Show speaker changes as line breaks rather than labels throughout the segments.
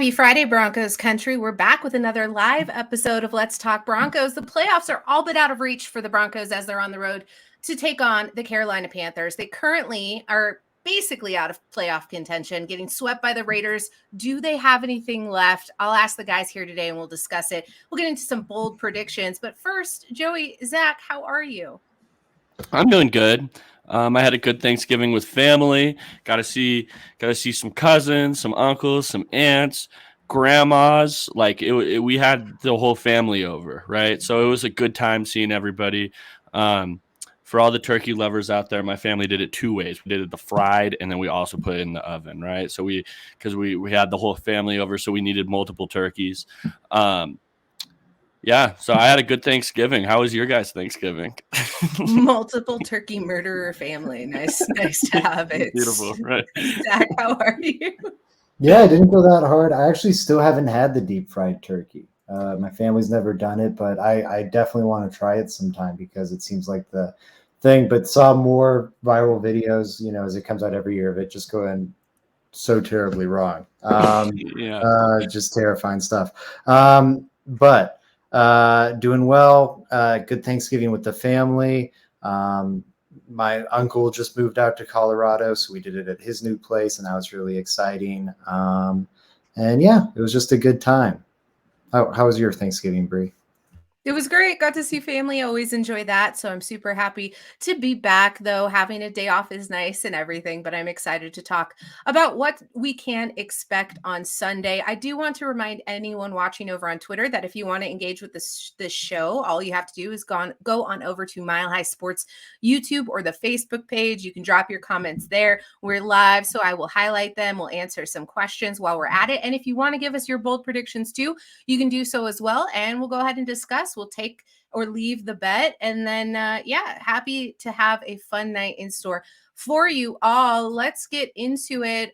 Happy Friday, Broncos country. We're back with another live episode of Let's Talk Broncos. The playoffs are all but out of reach for the Broncos as they're on the road to take on the Carolina Panthers. They currently are basically out of playoff contention, getting swept by the Raiders. Do they have anything left? I'll ask the guys here today and we'll discuss it. We'll get into some bold predictions. But first, Joey, Zach, how are you?
I'm doing good. I had a good Thanksgiving with family. Got to see some cousins, some uncles, some aunts, grandmas. We had the whole family over, right? So it was a good time seeing everybody. For all the turkey lovers out there, my family did it two ways. We did it the fried, and then we also put it in the oven, right? So we had the whole family over, so we needed multiple turkeys. Yeah, so I had a good Thanksgiving. How was your guys' Thanksgiving?
Multiple turkey murderer family. Nice to have it.
Beautiful, right?
Zach, how are you?
Yeah, it didn't go that hard. I actually still haven't had the deep fried turkey. My family's never done it, but I definitely want to try it sometime because it seems like the thing. But saw more viral videos, as it comes out every year of it just going so terribly wrong. Just terrifying stuff. But doing well. Good Thanksgiving with the family. My uncle just moved out to Colorado, so we did it at his new place, and that was really exciting. And yeah, it was just a good time. How was your Thanksgiving, Bree?
It was great. Got to see family. Always enjoy that. So I'm super happy to be back, though. Having a day off is nice and everything, but I'm excited to talk about what we can expect on Sunday. I do want to remind anyone watching over on Twitter that if you want to engage with this show, all you have to do is go on over to Mile High Sports YouTube or the Facebook page. You can drop your comments there. We're live, so I will highlight them. We'll answer some questions while we're at it. And if you want to give us your bold predictions too, you can do so as well. And we'll go ahead and discuss. We'll take or leave the bet. And then, happy to have a fun night in store for you all. Let's get into it.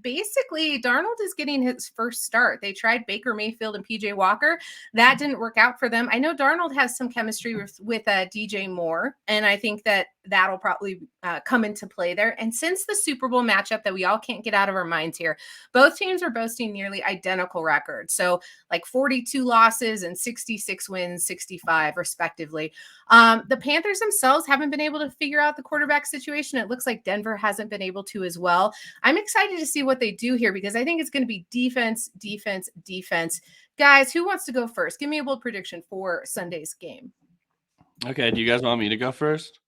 Basically, Darnold is getting his first start. They tried Baker Mayfield and PJ Walker. That didn't work out for them. I know Darnold has some chemistry with DJ Moore, and I think that'll probably come into play there. And since the Super Bowl matchup that we all can't get out of our minds here, both teams are boasting nearly identical records. So like 42 losses and 66 wins, 65 respectively. The Panthers themselves haven't been able to figure out the quarterback situation. It looks like Denver hasn't been able to as well. I'm excited to see what they do here because I think it's going to be defense. Guys, who wants to go first? Give me a bold prediction for Sunday's game.
Okay, do you guys want me to go first?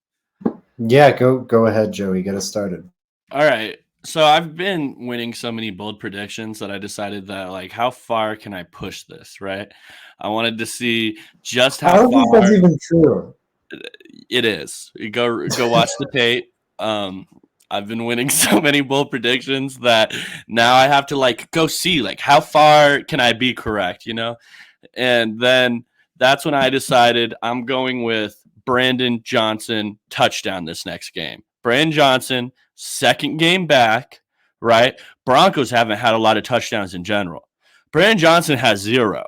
Yeah, go ahead, Joey. Get us started.
All right. So I've been winning so many bold predictions that I decided that how far can I push this, right? I wanted to see just how far.
I don't think that's even true.
It is. You go watch the tape. I've been winning so many bold predictions that now I have to go see how far can I be correct, And then that's when I decided I'm going with Brandon Johnson touchdown this next game. Brandon Johnson, second game back, right? Broncos haven't had a lot of touchdowns in general. Brandon Johnson has 0.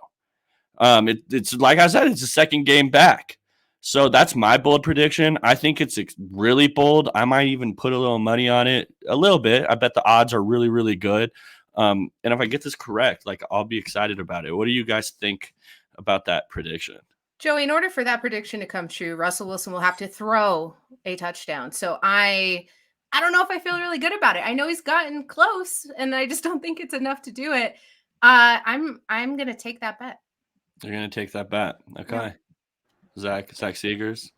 It's like I said, it's a second game back. So that's my bold prediction. I think it's really bold. I might even put a little money on it, a little bit. I bet the odds are really, really good. And if I get this correct, I'll be excited about it. What do you guys think about that prediction?
Joey, in order for that prediction to come true, Russell Wilson will have to throw a touchdown. So I don't know if I feel really good about it. I know he's gotten close, and I just don't think it's enough to do it. I'm going to take that bet.
You're going to take that bet. Okay. Yeah. Zach Seegers.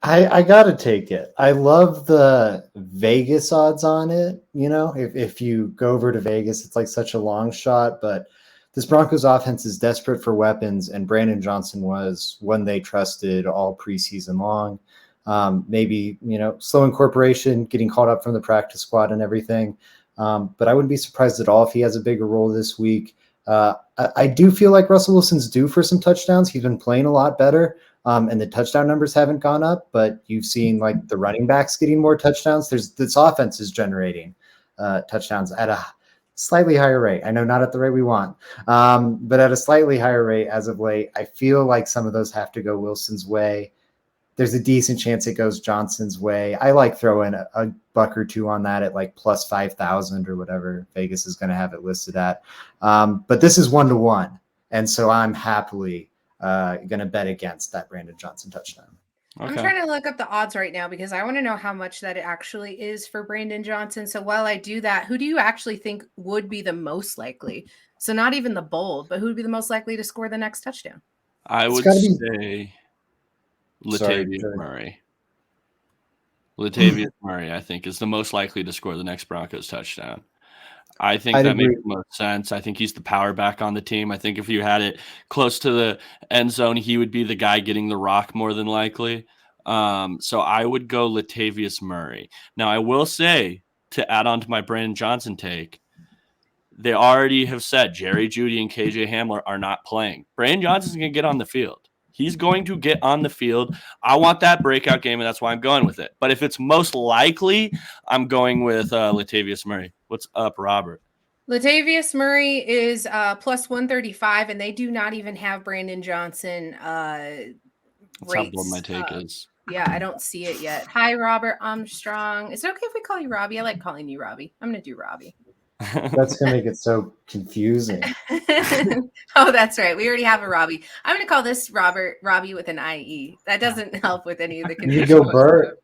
I got to take it. I love the Vegas odds on it. If you go over to Vegas, it's like such a long shot, but this Broncos offense is desperate for weapons, and Brandon Johnson was one they trusted all preseason long. Maybe, slow incorporation, getting called up from the practice squad and everything. But I wouldn't be surprised at all if he has a bigger role this week. I do feel like Russell Wilson's due for some touchdowns. He's been playing a lot better. And the touchdown numbers haven't gone up, but you've seen the running backs getting more touchdowns. This offense is generating touchdowns at a slightly higher rate. I know not at the rate we want, but at a slightly higher rate as of late. I feel like some of those have to go Wilson's way. there's a decent chance it goes Johnson's way. I like throwing a buck or two on that at like plus 5,000 or whatever Vegas is going to have it listed at. But this is 1-1. And so I'm happily going to bet against that Brandon Johnson touchdown.
I'm trying to look up the odds right now because I want to know how much that it actually is for Brandon Johnson. So while I do that, who do you actually think would be the most likely? So not even the bold, but who would be the most likely to score the next touchdown?
I would say Latavius Murray. Latavius Murray, I think, is the most likely to score the next Broncos touchdown. I think that makes the most sense. I think he's the power back on the team. I think if you had it close to the end zone, he would be the guy getting the rock more than likely. So I would go Latavius Murray. Now, I will say, to add on to my Brandon Johnson take, they already have said Jerry Jeudy and KJ Hamler are not playing. Brandon Johnson's going to get on the field. He's going to get on the field. I want that breakout game, and that's why I'm going with it. But if it's most likely, I'm going with Latavius Murray. What's up, Robert?
Latavius Murray is plus 135, and they do not even have Brandon Johnson
That's
rates.
how bold my take is.
Yeah, I don't see it yet. Hi, Robert Armstrong. Is it okay if we call you Robbie? I like calling you Robbie. I'm going to do Robbie.
That's going to make it so confusing.
Oh, that's right. We already have a Robbie. I'm going to call this Robbie with an IE. That doesn't help with any of the confusion.
You go Bert.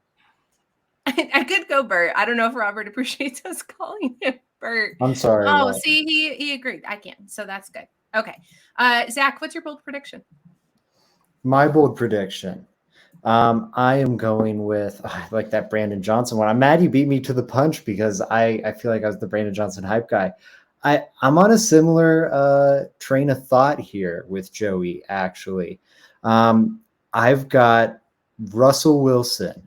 I could go Bert. I don't know if Robert appreciates us calling him Bert.
I'm sorry.
Oh, see, he agreed. I can. So that's good. Okay. Zach, what's your bold prediction?
My bold prediction. I am going with like that Brandon Johnson one. I'm mad you beat me to the punch because I feel like I was the Brandon Johnson hype guy. I'm on a similar train of thought here with Joey, actually. I've got Russell Wilson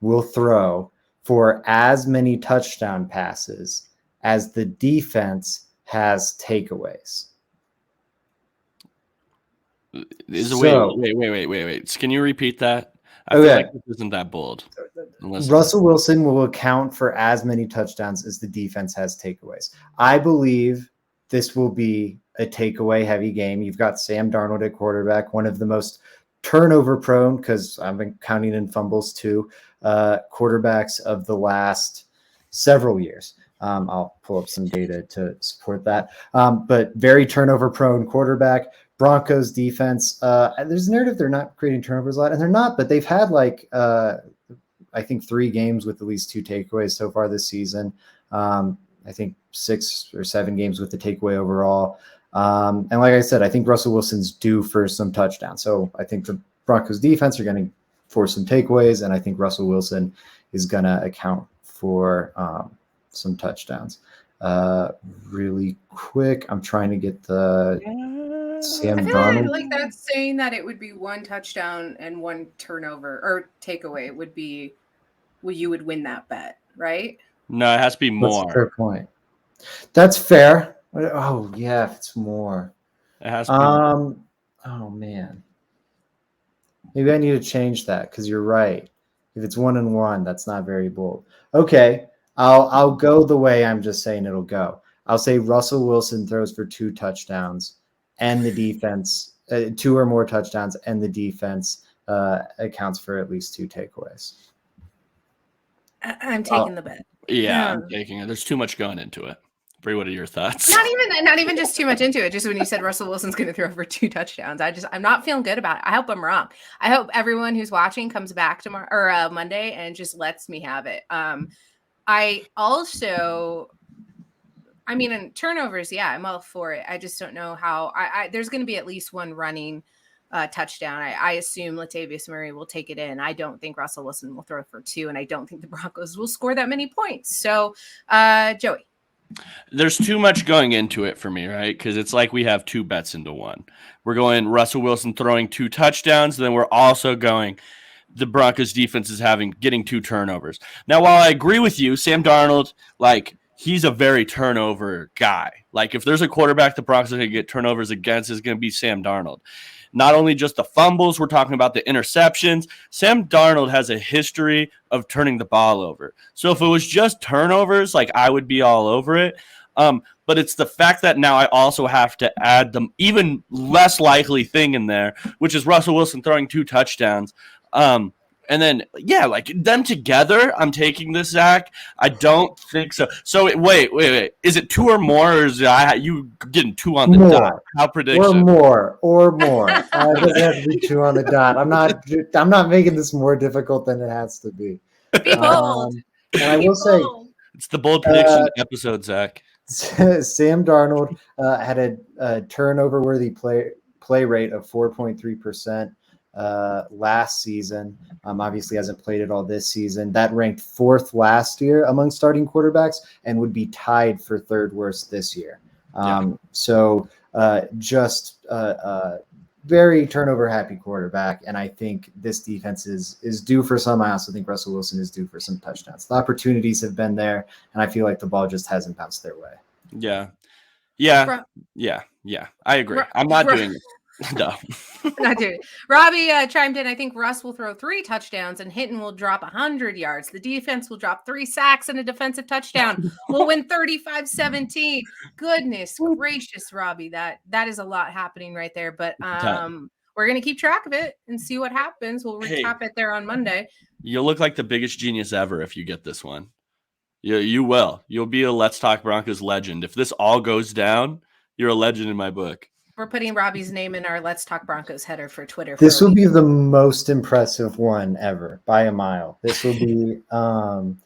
will throw for as many touchdown passes as the defense has takeaways.
Wait. Can you repeat that? I feel like this isn't that bold.
Russell Wilson will account for as many touchdowns as the defense has takeaways. I believe this will be a takeaway heavy game. You've got Sam Darnold at quarterback, one of the most turnover prone, because I've been counting in fumbles too, quarterbacks of the last several years. I'll pull up some data to support that. But very turnover prone quarterback. Broncos defense, there's a narrative they're not creating turnovers a lot, and they're not, but they've had like I think 3 games with at least 2 takeaways so far this season. I think 6 or 7 games with the takeaway overall. And like I said, I think Russell Wilson's due for some touchdowns. So I think the Broncos defense are going to force some takeaways, and I think Russell Wilson is going to account for some touchdowns. Really quick, I'm trying to get the Sam Darnold.
Like that's saying that it would be 1 touchdown and 1 turnover or takeaway. It would be, well, you would win that bet, right?
No, it has to be more.
That's a fair point. That's fair. Oh yeah, if it's more.
It has to be more.
Oh man. Maybe I need to change that because you're right. If it's 1-1, that's not very bold. Okay, I'll go the way I'm just saying it'll go. I'll say Russell Wilson throws for 2 touchdowns, and the defense 2 or more touchdowns, and the defense accounts for at least 2 takeaways.
I'm taking the bet.
Yeah, I'm taking it. There's too much going into it. Bree, what are your thoughts?
Not even just too much into it. Just when you said Russell Wilson's going to throw for 2 touchdowns, I'm not feeling good about it. I hope I'm wrong. I hope everyone who's watching comes back tomorrow or Monday and just lets me have it. I also, in turnovers, yeah, I'm all for it. I just don't know how. There's going to be at least 1 running touchdown. I assume Latavius Murray will take it in. I don't think Russell Wilson will throw for 2, and I don't think the Broncos will score that many points. So, Joey.
There's too much going into it for me, right? Because it's like we have 2 bets into one. We're going Russell Wilson throwing 2 touchdowns, then we're also going the Broncos defense is getting 2 turnovers. Now, while I agree with you, Sam Darnold, he's a very turnover guy. Like, if there's a quarterback the Broncos are going to get turnovers against, it's going to be Sam Darnold. Not only just the fumbles, we're talking about the interceptions. Sam Darnold has a history of turning the ball over. So if it was just turnovers, I would be all over it. But it's the fact that now I also have to add the even less likely thing in there, which is Russell Wilson throwing 2 touchdowns. And then, yeah, like them together, I'm taking this, Zach. I don't think so. So wait. Is it 2 or more, or is you getting 2 on the dot?
More.
How
Or
prediction?
more. It doesn't have to be 2 on the dot. I'm not making this more difficult than it has to be.
Be bold.
And I
Be
will say,
bold.
It's the bold prediction episode, Zach.
Sam Darnold had a turnover-worthy play rate of 4.3% last season. Obviously hasn't played it all this season. That ranked 4th last year among starting quarterbacks and would be tied for 3rd worst this year. So just very turnover happy quarterback. And I think this defense is due for some. I also think Russell Wilson is due for some touchdowns. The opportunities have been there, and I feel like the ball just hasn't bounced their way.
Yeah. I agree. I'm not doing it. No.
Not doing it. Robbie chimed in. I think Russ will throw 3 touchdowns and Hinton will drop 100 yards. The defense will drop 3 sacks and a defensive touchdown. We'll win 35-17. Goodness gracious, Robbie. That is a lot happening right there. But we're going to keep track of it and see what happens. We'll recap it there on Monday.
You'll look like the biggest genius ever if you get this one. You will. You'll be a Let's Talk Broncos legend. If this all goes down, you're a legend in my book.
We're putting Robbie's name in our Let's Talk Broncos header for Twitter.
This will be the most impressive one ever by a mile. This will be, that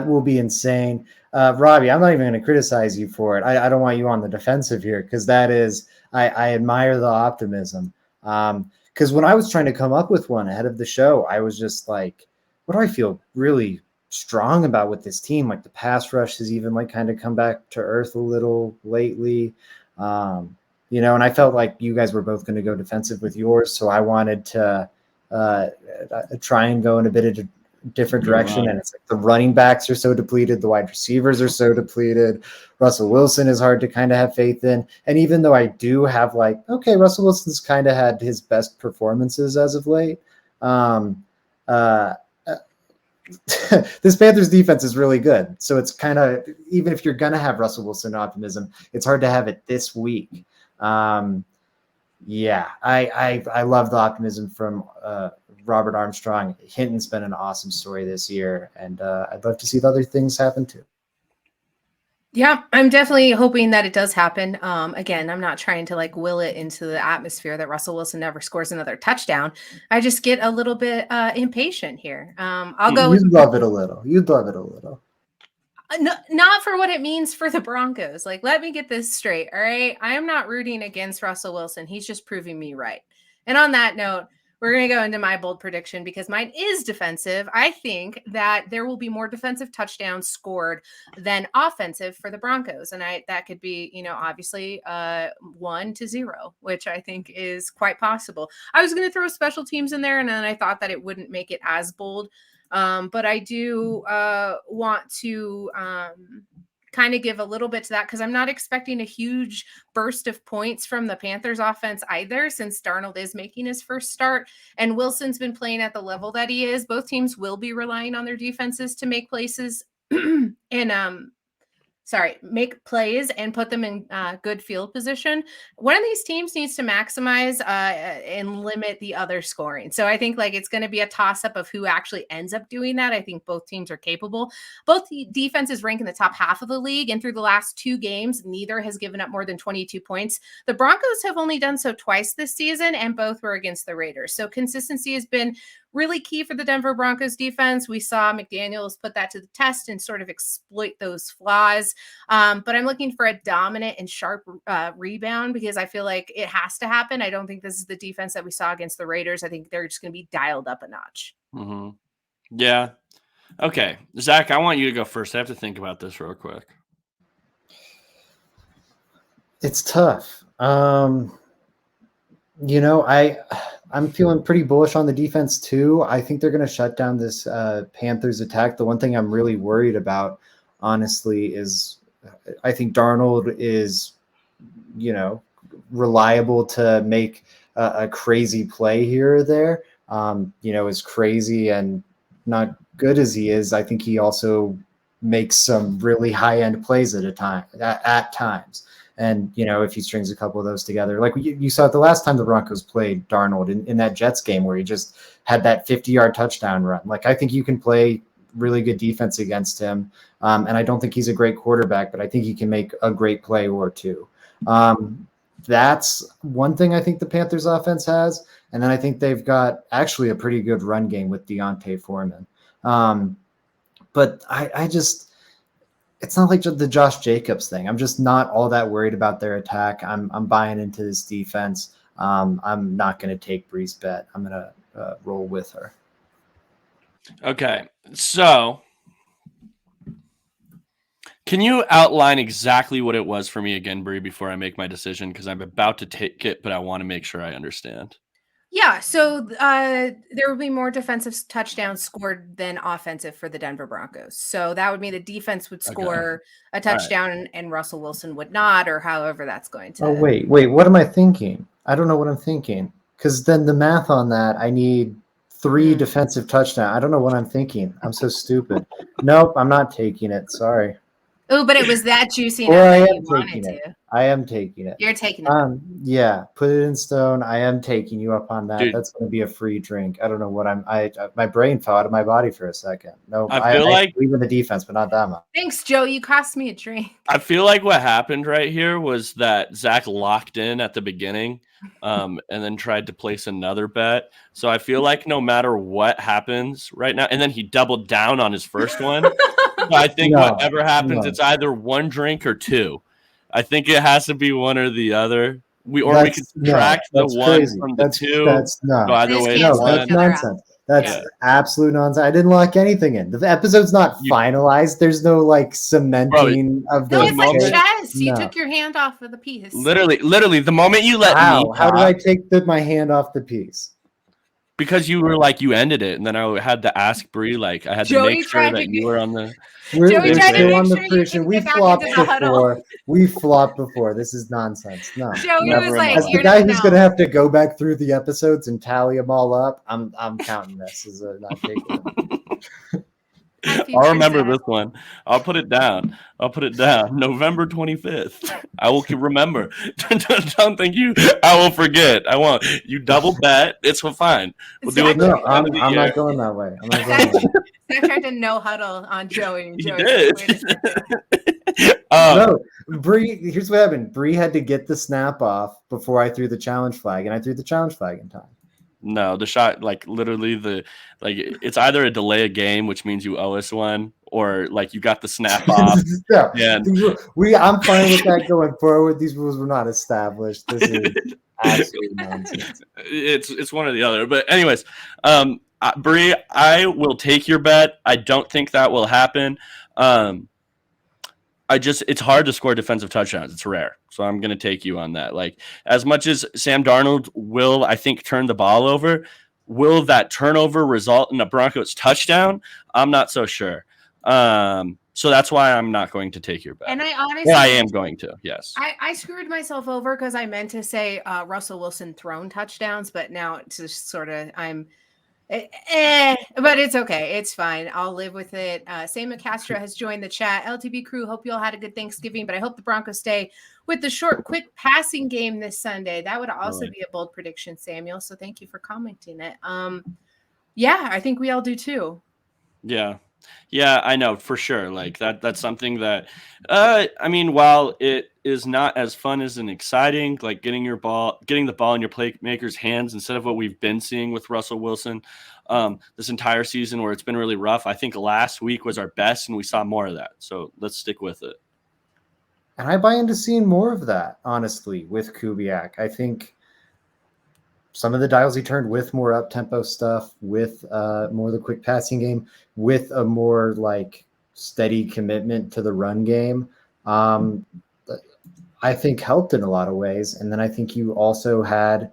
will be insane. Robbie, I'm not even going to criticize you for it. I don't want you on the defensive here because I admire the optimism. Because when I was trying to come up with one ahead of the show, I was just like, what do I feel really strong about with this team? Like the pass rush has even like kind of come back to earth a little lately. And I felt like you guys were both going to go defensive with yours. So I wanted to try and go in a bit of a different direction. And it's like the running backs are so depleted. The wide receivers are so depleted. Russell Wilson is hard to kind of have faith in. And even though I do have Russell Wilson's kind of had his best performances as of late. This Panthers defense is really good. So it's kind of, even if you're going to have Russell Wilson optimism, it's hard to have it this week. I love the optimism from Robert Armstrong. Hinton's been an awesome story this year, and I'd love to see the other things happen too.
Yeah, I'm definitely hoping that it does happen. Again, I'm not trying to will it into the atmosphere that Russell Wilson never scores another touchdown. I just get a little bit impatient here. I'll go.
You'd love it a little.
No, not for what it means for the Broncos. Let me get this straight. All right. I am not rooting against Russell Wilson. He's just proving me right. And on that note, we're going to go into my bold prediction because mine is defensive. I think that there will be more defensive touchdowns scored than offensive for the Broncos. And that could be, obviously 1-0, which I think is quite possible. I was going to throw special teams in there, and then I thought that it wouldn't make it as bold. But I do want to kind of give a little bit to that because I'm not expecting a huge burst of points from the Panthers offense either, since Darnold is making his first start and Wilson's been playing at the level that he is. Both teams will be relying on their defenses to make plays and put them in good field position. One of these teams needs to maximize and limit the other scoring. So I think it's going to be a toss-up of who actually ends up doing that. I think both teams are capable. Both defenses rank in the top half of the league, and through the last 2 games, neither has given up more than 22 points. The Broncos have only done so twice this season, and both were against the Raiders. So consistency has been really key for the Denver Broncos defense. We saw McDaniels put that to the test and sort of exploit those flaws. But I'm looking for a dominant and sharp rebound because I feel like it has to happen. I don't think this is the defense that we saw against the Raiders. I think they're just going to be dialed up a notch.
Mm-hmm. Yeah. Okay. Zach, I want you to go first. I have to think about this real quick.
It's tough. I'm feeling pretty bullish on the defense too. I think they're going to shut down this Panthers attack. The one thing I'm really worried about, honestly, is I think Darnold is, reliable to make a crazy play here or there. As crazy and not good as he is, I think he also makes some really high-end plays at times. And, if he strings a couple of those together, like you saw it the last time the Broncos played Darnold in that Jets game where he just had that 50-yard touchdown run. Like, I think you can play really good defense against him. And I don't think he's a great quarterback, but I think he can make a great play or two. That's one thing I think the Panthers offense has. And then I think they've got actually a pretty good run game with Deontay Foreman. But I just, it's not like the Josh Jacobs thing. I'm just not all that worried about their attack. I'm buying into this defense. I'm not going to take Bree's bet. I'm going to roll with her.
Okay, so can you outline exactly what it was for me again, Bree, before I make my decision? Because I'm about to take it, but I want to make sure I understand.
Yeah, so there will be more defensive touchdowns scored than offensive for the Denver Broncos. So that would mean the defense would score a touchdown and Russell Wilson would not, or however that's going to.
Oh, wait, what am I thinking? I don't know what I'm thinking. Because then the math on that, I need 3 defensive touchdowns. I don't know what I'm thinking. I'm so stupid. Nope, I'm not taking it. Sorry.
Oh, but it was that juicy
Or
enough
I
that
am
you wanted
taking it.
to.
I am taking it.
You're taking it.
Yeah, put it in stone. I am taking you up on that.
Dude.
That's going to be a free drink. I don't know what my brain fell out of my body for a second. No,
I feel like
believe in the defense, but not that much.
Thanks, Joe. You cost me a drink.
I feel like what happened right here was that Zach locked in at the beginning, and then tried to place another bet. So I feel like no matter what happens right now, and then he doubled down on his first one. So I think whatever happens, it's either 1 drink or 2. I think it has to be one or the other. We can subtract the 1
crazy.
from the 2.
That's no.
So either way,
That's nonsense. That's absolute nonsense. I didn't lock anything in. The episode's not finalized. There's no cementing of the.
No, it's like chess. You took your hand off of the piece.
Literally, the moment you let me.
How did I take my hand off the piece?
Because you were you ended it, and then I had to ask Bree, I had to make sure that you were on the.
We're still on the prediction. We flopped before. We flopped before. This is nonsense. No.
Joey was like,
as the guy who's going to have to go back through the episodes and tally them all up, I'm counting this as a not taking it.
I'll remember this one. I'll put it down. November 25th. I will remember. Don't think I will forget. I won't. You double bet. It's fine. We'll do it.
No, I'm not going that way.
I tried to no huddle on Joey. And Joey
did.
No, Bree. Here's what happened. Bree had to get the snap off before I threw the challenge flag, and I threw the challenge flag in time.
No, the shot, literally it's either a delay a game, which means you owe us one, or you got the snap off.
Yeah. I'm fine with that going forward. These rules were not established. This is absolute nonsense.
It's one or the other. But anyways, Bree, I will take your bet. I don't think that will happen. It's hard to score defensive touchdowns. It's rare. So I'm going to take you on that. As much as Sam Darnold will, I think, turn the ball over, will that turnover result in a Broncos touchdown? I'm not so sure. So that's why I'm not going to take your bet.
And I honestly,
I am going to, yes.
I screwed myself over because I meant to say Russell Wilson thrown touchdowns, but now it's just sort of but it's okay. It's fine. I'll live with it. Sam Castro has joined the chat. LTB crew, hope you all had a good Thanksgiving, but I hope the Broncos stay with the short, quick passing game this Sunday. That would also be a bold prediction, Samuel. So thank you for commenting it. Yeah, I think we all do too.
Yeah. Yeah, I know for sure. That's something that, while it is not as fun as and exciting, getting the ball in your playmakers' hands instead of what we've been seeing with Russell Wilson this entire season, where it's been really rough. I think last week was our best, and we saw more of that. So let's stick with it.
And I buy into seeing more of that, honestly, with Kubiak. I think some of the dials he turned with more up-tempo stuff, with more of the quick passing game, with a more steady commitment to the run game, I think helped in a lot of ways. And then I think you also had,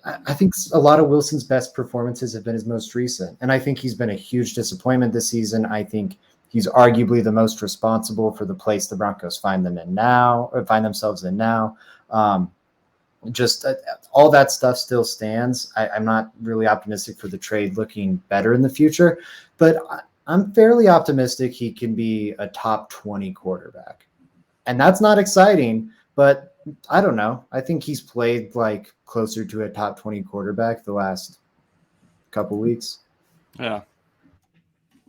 I think a lot of Wilson's best performances have been his most recent. And I think he's been a huge disappointment this season. I think he's arguably the most responsible for the place the Broncos find themselves in now. Just all that stuff still stands. I'm not really optimistic for the trade looking better in the future, but I'm fairly optimistic he can be a top 20 quarterback. And that's not exciting, But I don't know. I think he's played like closer to a top 20 quarterback the last couple weeks.
Yeah.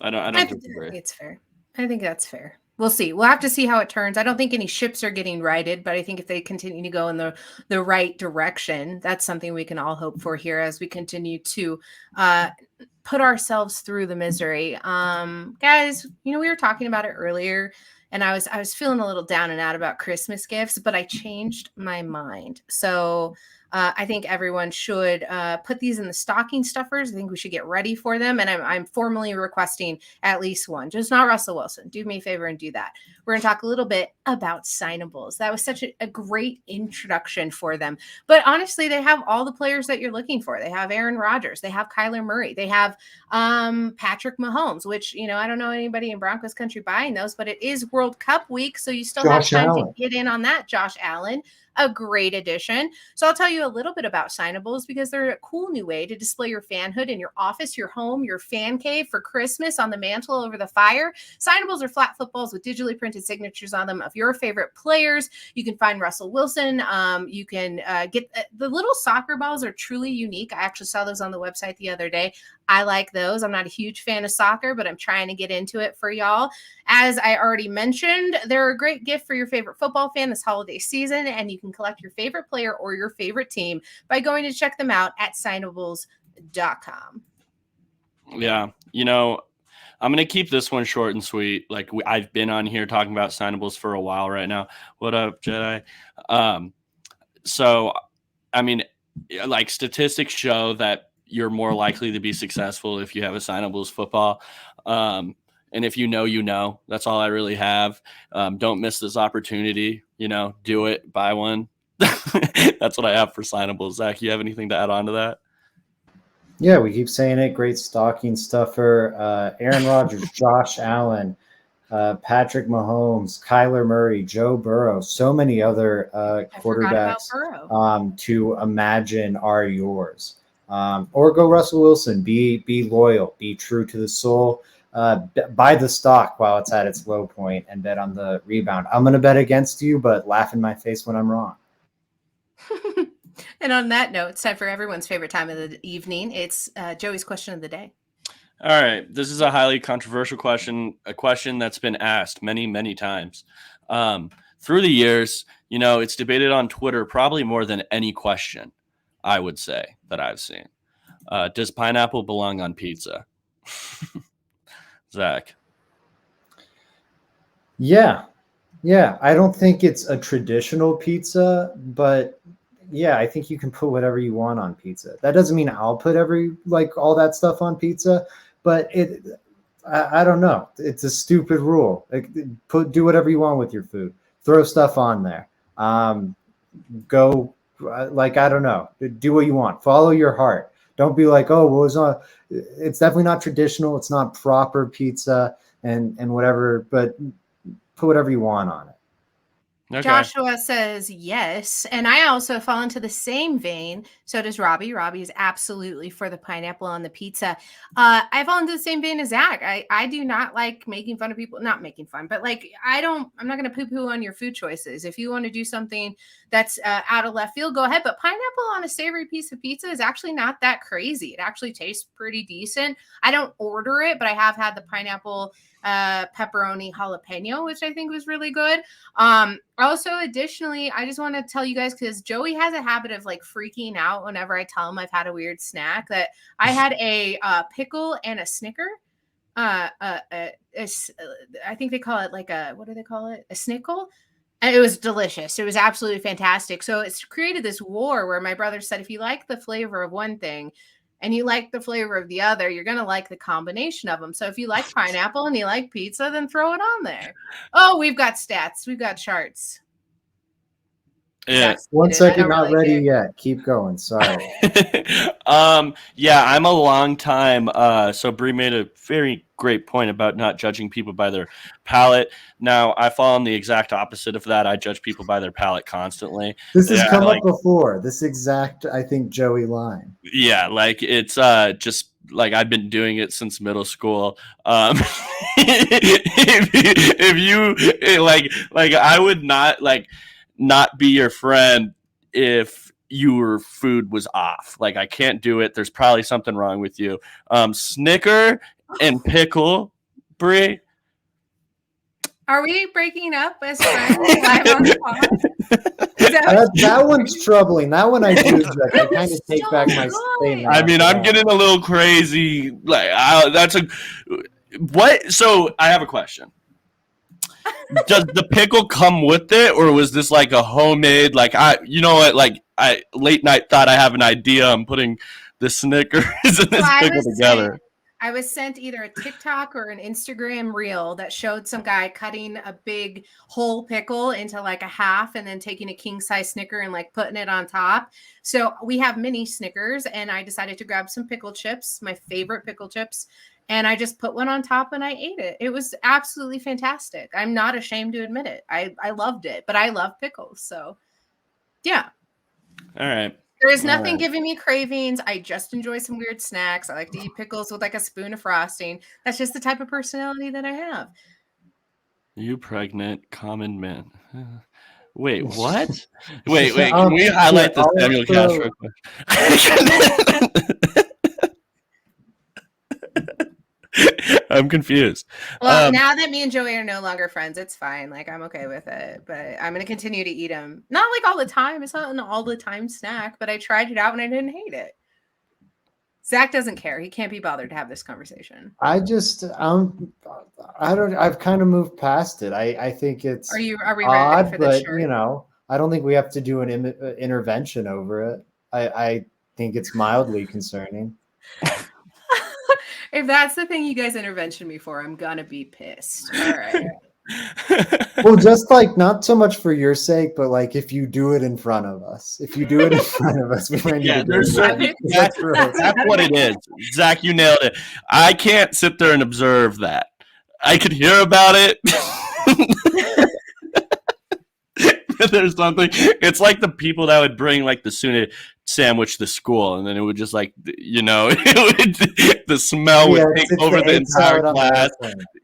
I don't
I
disagree.
think it's fair. I think that's fair. We'll see. We'll have to see how it turns. I don't think any ships are getting righted, but I think if they continue to go in the right direction, that's something we can all hope for here as we continue to put ourselves through the misery. Guys, we were talking about it earlier, and I was feeling a little down and out about Christmas gifts, but I changed my mind. So I think everyone should put these in the stocking stuffers. I think we should get ready for them. And I'm formally requesting at least one, just not Russell Wilson. Do me a favor and do that. We're going to talk a little bit about signables. That was such a great introduction for them. But honestly, they have all the players that you're looking for. They have Aaron Rodgers. They have Kyler Murray. They have Patrick Mahomes, which, I don't know anybody in Broncos country buying those, but it is World Cup week. So you still have time to get in on that. Josh Allen, a great addition. So I'll tell you a little bit about signables because they're a cool new way to display your fanhood in your office, your home, your fan cave for Christmas on the mantle over the fire. Signables are flat footballs with digitally printed signatures on them of your favorite players. You can find Russell Wilson. You can get the little soccer balls are truly unique. I actually saw those on the website the other day. I like those. I'm not a huge fan of soccer, but I'm trying to get into it for y'all. As I already mentioned, they're a great gift for your favorite football fan this holiday season, and you can collect your favorite player or your favorite team by going to check them out at signables.com.
Yeah. I'm going to keep this one short and sweet. Like I've been on here talking about signables for a while right now. What up, Jedi? So, I mean, like statistics show that you're more likely to be successful if you have a signables football. And if that's all I really have. Don't miss this opportunity, do it, buy one. That's what I have for signables. Zach, you have anything to add on to that?
Yeah, we keep saying it. Great stocking stuffer. Aaron Rodgers, Josh Allen, Patrick Mahomes, Kyler Murray, Joe Burrow, so many other quarterbacks to imagine are yours. Or go Russell Wilson. Be loyal. Be true to the soul. Buy the stock while it's at its low point and bet on the rebound. I'm going to bet against you, but laugh in my face when I'm wrong.
And on that note, it's time for everyone's favorite time of the evening. It's Joey's question of the day.
All right. This is a highly controversial question, a question that's been asked many, many times. Through the years, it's debated on Twitter probably more than any question, I would say, that I've seen. Does pineapple belong on pizza? Zach?
Yeah. I don't think it's a traditional pizza, but yeah, I think you can put whatever you want on pizza. That doesn't mean I'll put all that stuff on pizza, but I don't know. It's a stupid rule. Do whatever you want with your food. Throw stuff on there. Go, I don't know. Do what you want. Follow your heart. Don't be like, oh, well, it's definitely not traditional. It's not proper pizza and whatever, but put whatever you want on it.
Okay. Joshua says yes. And I also fall into the same vein. So does Robbie. Robbie is absolutely for the pineapple on the pizza. I fall into the same vein as Zach. I do not like making fun of people, not making fun, but I'm not going to poo-poo on your food choices. If you want to do something that's out of left field, go ahead. But pineapple on a savory piece of pizza is actually not that crazy. It actually tastes pretty decent. I don't order it, but I have had the pineapple pepperoni jalapeno, which I think was really good. Also, additionally, I just want to tell you guys, because Joey has a habit of freaking out whenever I tell him I've had a weird snack, that I had a pickle and a Snicker. I think they call it what do they call it? A snickle. And it was delicious. It was absolutely fantastic. So it's created this war where my brother said, if you like the flavor of one thing and you like the flavor of the other, you're going to like the combination of them. So if you like pineapple and you like pizza, then throw it on there. Oh, we've got stats. We've got charts.
Yeah.
1 second, not really ready yet. Keep going. Sorry.
Yeah, I'm a long time. So Bree made a very great point about not judging people by their palate. Now I fall on the exact opposite of that. I judge people by their palate constantly.
This has come up before. This exact, I think, Joey line.
Yeah, it's just I've been doing it since middle school. If you I would not not be your friend if your food was off. Like, I can't do it. There's probably something wrong with you. Snicker and pickle, Brie.
Are we breaking up as friends live on the pod?
That one's troubling. That one I do object. I kind of take back my statement.
I mean, I'm getting a little crazy. Like, what? So I have a question. Does the pickle come with it, or was this like a homemade? Like, you know what? Like, I late night thought I have an idea. I'm putting the Snickers and this pickle together.
I was sent either a TikTok or an Instagram reel that showed some guy cutting a big whole pickle into like a half and then taking a king size Snicker and like putting it on top. So we have mini Snickers, and I decided to grab some pickle chips, my favorite pickle chips, and I just put one on top and I ate it. It was absolutely fantastic. I'm not ashamed to admit it. I loved it, but I love pickles. So yeah.
All right.
There's nothing giving me cravings. I just enjoy some weird snacks. I like to eat pickles with like a spoon of frosting. That's just the type of personality that I have.
You pregnant common man. Wait, what? wait. Can we highlight the Samuel Castro? I'm confused.
Well, now that me and Joey are no longer friends, it's fine. Like, I'm okay with it, but I'm going to continue to eat them. Not like all the time. It's not an all the time snack, but I tried it out and I didn't hate it. Zach doesn't care. He can't be bothered to have this conversation.
I just, I've kind of moved past it. I think it's
are we
odd,
ready for
but
this shirt?
You know, I don't think we have to do an intervention over it. I think it's mildly concerning.
If that's the thing you guys intervention me for, I'm gonna be pissed. All right.
Well, just like not so much for your sake, but like if you do it in front of us, we might need
there's certain. That's what it is. Zach, you nailed it. I can't sit there and observe that. I could hear about it. There's something. It's like the people that would bring like the tuna sandwich to school, and then it would just like, you know, the smell would take over the entire class.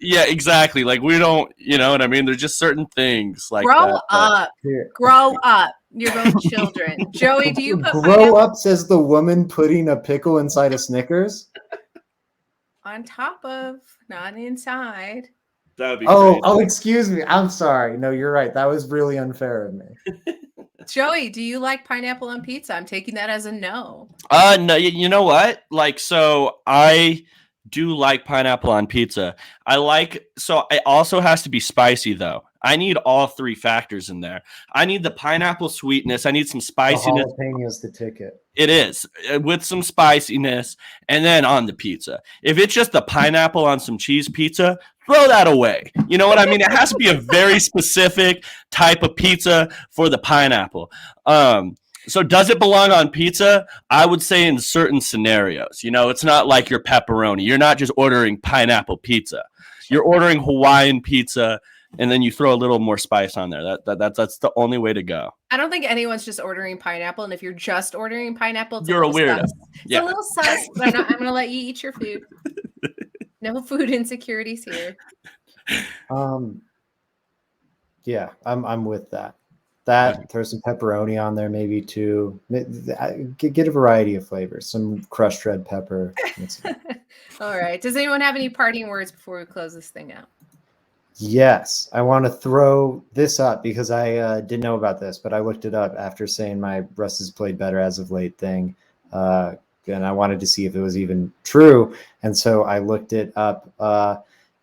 Yeah, exactly. Like, we don't, you know what I mean? There's just certain things like
grow up. Grow up. You're both children. Joey, do you put
grow up? Says the woman putting a pickle inside a Snickers.
On top of, not inside.
That would be crazy.
Excuse me. I'm sorry. No, you're right. That was really unfair of me.
Joey, do you like pineapple on pizza? I'm taking that as a no.
No, you know what? Like, so I do like pineapple on pizza. So it also has to be spicy though. I need all three factors in there. I need the pineapple sweetness. I need some spiciness.
The jalapeno's the ticket.
It is, with some spiciness, and then on the pizza. If it's just the pineapple on some cheese pizza, throw that away. You know what I mean? It has to be a very specific type of pizza for the pineapple. So does it belong on pizza? I would say in certain scenarios. You know, it's not like your pepperoni. You're not just ordering pineapple pizza. You're ordering Hawaiian pizza, and then you throw a little more spice on there. That's the only way to go.
I don't think anyone's just ordering pineapple, and if you're just ordering pineapple,
you're a weirdo.
Sus. It's a little sus, but I'm going to let you eat your food. No food insecurities here.
Yeah, I'm with that. Throw some pepperoni on there, maybe too. Get a variety of flavors. Some crushed red pepper.
All right. Does anyone have any parting words before we close this thing out?
Yes, I want to throw this up because I didn't know about this, but I looked it up after saying my Russ has played better as of late thing. And I wanted to see if it was even true. And so I looked it up.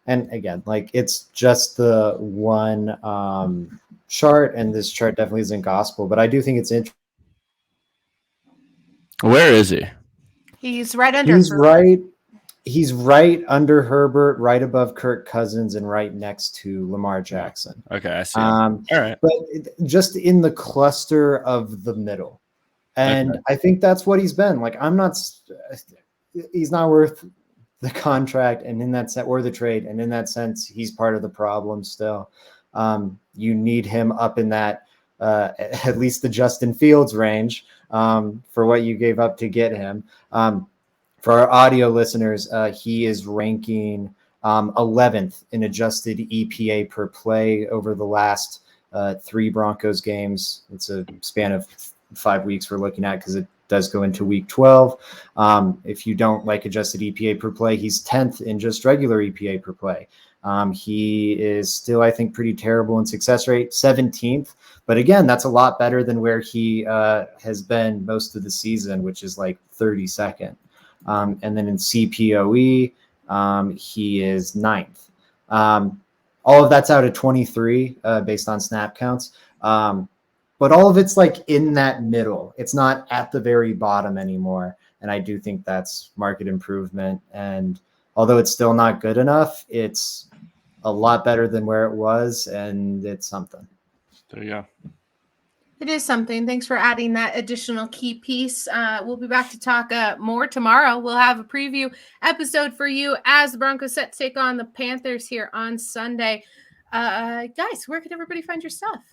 And again, like, it's just the one chart, and this chart definitely isn't gospel, but I do think it's interesting.
Where is he?
He's right under.
He's right under Herbert, right above Kirk Cousins, and right next to Lamar Jackson.
Okay, I see. All right.
But just in the cluster of the middle. And okay. I think that's what he's been. Like, he's not worth the contract, and in that sense, or the trade, and in that sense, he's part of the problem still. You need him up in that, at least the Justin Fields range, for what you gave up to get him. For our audio listeners, he is ranking 11th in adjusted EPA per play over the last 3 Broncos games. It's a span of 5 weeks we're looking at because it does go into week 12. If you don't like adjusted EPA per play, he's 10th in just regular EPA per play. He is still, I think, pretty terrible in success rate, 17th. But again, that's a lot better than where he has been most of the season, which is like 32nd. And then in CPOE, he is 9th. All of that's out of 23 based on snap counts. But all of it's like in that middle. It's not at the very bottom anymore. And I do think that's market improvement. And although it's still not good enough, it's a lot better than where it was. And it's something.
There you go.
It is something. Thanks for adding that additional key piece. We'll be back to talk more tomorrow. We'll have a preview episode for you as the Broncos set to take on the Panthers here on Sunday. Guys, where can everybody find your stuff?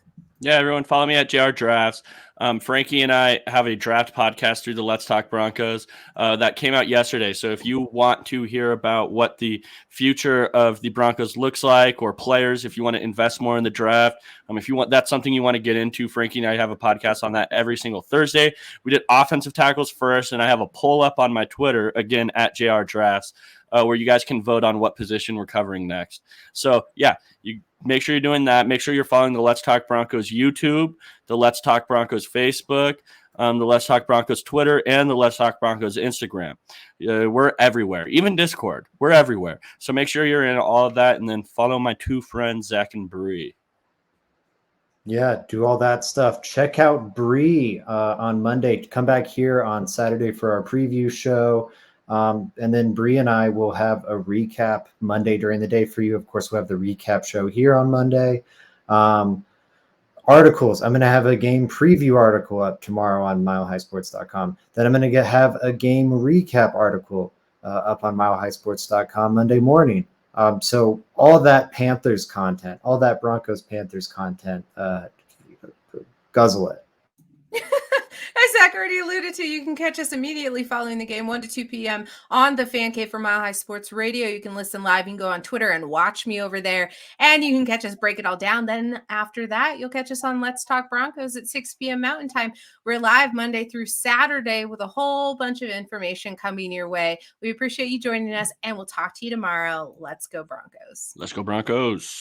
Yeah, everyone, follow me at JR Drafts. Frankie and I have a draft podcast through the Let's Talk Broncos that came out yesterday. So if you want to hear about what the future of the Broncos looks like, or players, if you want to invest more in the draft, if you want, that's something you want to get into, Frankie and I have a podcast on that every single Thursday. We did offensive tackles first, and I have a poll up on my Twitter, again, at JR Drafts, where you guys can vote on what position we're covering next. So, yeah, you make sure you're doing that. Make sure you're following the Let's Talk Broncos YouTube, the Let's Talk Broncos Facebook, the Let's Talk Broncos Twitter, and the Let's Talk Broncos Instagram. We're everywhere, even Discord. We're everywhere. So make sure you're in all of that, and then follow my 2 friends, Zach and Bree.
Yeah, do all that stuff. Check out Bree on Monday. Come back here on Saturday for our preview show. And then Bree and I will have a recap Monday during the day for you. Of course, we'll have the recap show here on Monday. Articles. I'm going to have a game preview article up tomorrow on milehighsports.com. Then I'm going to have a game recap article up on milehighsports.com Monday morning. So all that Panthers content, all that Broncos Panthers content, guzzle it.
As Zach already alluded to, you can catch us immediately following the game, 1 to 2 p.m. on the Fan Cave for Mile High Sports Radio. You can listen live. You can go on Twitter and watch me over there, and you can catch us break it all down. Then after that, you'll catch us on Let's Talk Broncos at 6 p.m. Mountain Time. We're live Monday through Saturday with a whole bunch of information coming your way. We appreciate you joining us, and we'll talk to you tomorrow. Let's go Broncos.
Let's go Broncos.